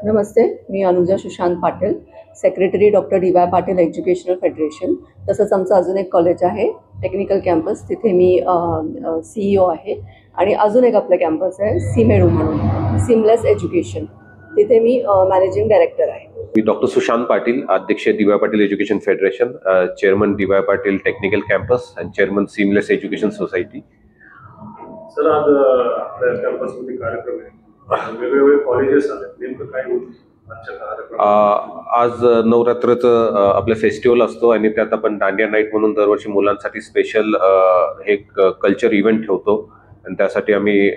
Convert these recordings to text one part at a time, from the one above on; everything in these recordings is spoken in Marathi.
नमस्ते, मी Anuja Sushant Patil, secretary doctor D Y. Patil educational federation. तसंच आमचं अजून एक कॉलेज आहे टेक्निकल कॅम्पस, तिथे मी CEO आहे. आणि अजून एक आपलं कॅम्पस आहे सीमेडू म्हणून, सीमलेस एज्युकेशन, तिथे मी मॅनेजिंग डायरेक्टर आहे. मी डॉक्टर सुशांत पाटील, अध्यक्ष D Y. Patil education federation, chairman D Y. Patil technical campus आणि chairman seamless education society. Sir, आज आपल्या कॅम्पसमध्ये कार्यक्रम आहे, वेगवेगळे कॉलेजेस आले, नेमकं काय होतं आजच्या कार्यक्रमात? आज नवरात्रचं आपलं फेस्टिवल असतो आणि त्यात आपण दांडिया नाईट म्हणून दरवर्षी मुलांसाठी स्पेशल हे कल्चर इव्हेंट ठेवतो आणि त्यासाठी आम्ही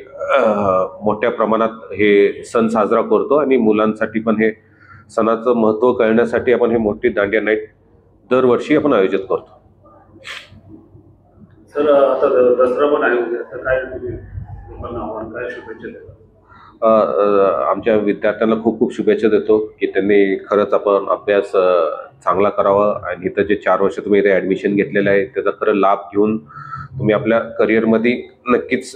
मोठ्या प्रमाणात हे सण साजरा करतो आणि मुलांसाठी पण हे सणाचं महत्त्व कळण्यासाठी आपण हे मोठी दांडिया नाईट दरवर्षी आपण आयोजित करतो. सर, आता दसरा पण आहे, आता काय लोकांना आव्हान, काय शुभेच्छा देतात? आमच्या विद्यार्थ्यांना खूप खूप शुभेच्छा देतो की त्यांनी खरंच आपण अभ्यास चांगला करावा आणि इथं जे 4 वर्ष तुम्ही इथे ॲडमिशन घेतलेलं आहे त्याचा खरं लाभ घेऊन तुम्ही आपल्या करिअरमध्ये नक्कीच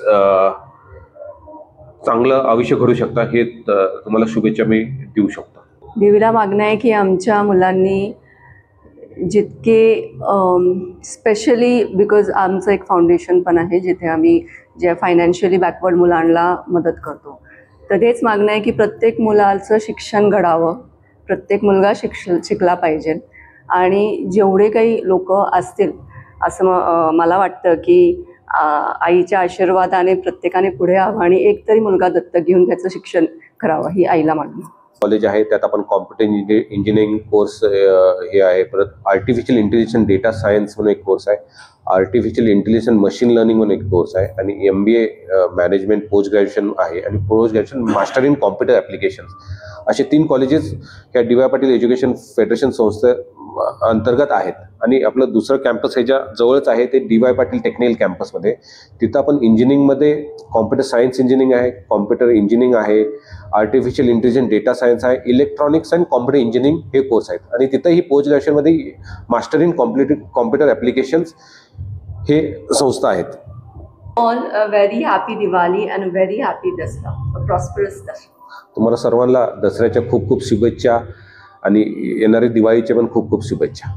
चांगलं आयुष्य घडू शकता. हे तुम्हाला शुभेच्छा मी देऊ शकतो. देवीला मागणं आहे की आमच्या मुलांनी जितके स्पेशली बिकॉज आमचं एक फाउंडेशन पण आहे जिथे आम्ही जे फायनान्शियली बॅकवर्ड मुलांना मदत करतो, तर तेच मागणं आहे की प्रत्येक मुलाचं शिक्षण घडावं, प्रत्येक मुलगा शिकला पाहिजे. आणि जेवढे काही लोक असतील असं मला वाटतं की आईच्या आशीर्वादाने प्रत्येकाने पुढे यावं आणि एक तरी मुलगा दत्तक घेऊन त्याचं शिक्षण करावं, ही आईला मागणी. कॉलेज आहे त्यात आपण कॉम्प्युटर इंजिनिअरिंग कोर्स हे आहे, परत आर्टिफिशियल इंटेलिजन्स डेटा सायन्स म्हणून एक कोर्स आहे, आर्टिफिशियल इंटेलिजन्स मशीन लर्निंग म्हणून एक कोर्स आहे आणि MBA मॅनेजमेंट पोस्ट ग्रॅज्युएशन आहे आणि post graduation master in computer applications. असे 3 कॉलेजेस ह्या डी.वाय. पाटील एज्युकेशन फेडरेशन संस्थे अंतर्गत आहेत. आणि आपलं दुसरं कॅम्पस ह्याच्या जवळच आहे ते डी.वाय. पाटील टेक्निकल कॅम्पसमध्ये. तिथं आपण इंजिनिअरिंगमध्ये कॉम्प्युटर सायन्स इंजिनिअरिंग आहे, कॉम्प्युटर इंजिनिअरिंग आहे, आर्टिफिशियल इंटेलिजन्स डेटा सायन्स आहे, इलेक्ट्रॉनिक्स अँड कॉम्प्युटर इंजिनिअरिंग हे कोर्स आहेत. आणि तिथंही पोस्ट ग्रॅज्युएशनमध्ये मास्टर इन कॉम्प्युटर ॲप्लिकेशन्स हे संस्था आहेत. All a very happy Diwali and very happy Dussehra, a prosperous Dussehra. तुम्हाला सर्वांना दसऱ्याच्या खूप खूप शुभेच्छा आणि येणाऱ्या दिवाळीच्या पण खूप खूप शुभेच्छा.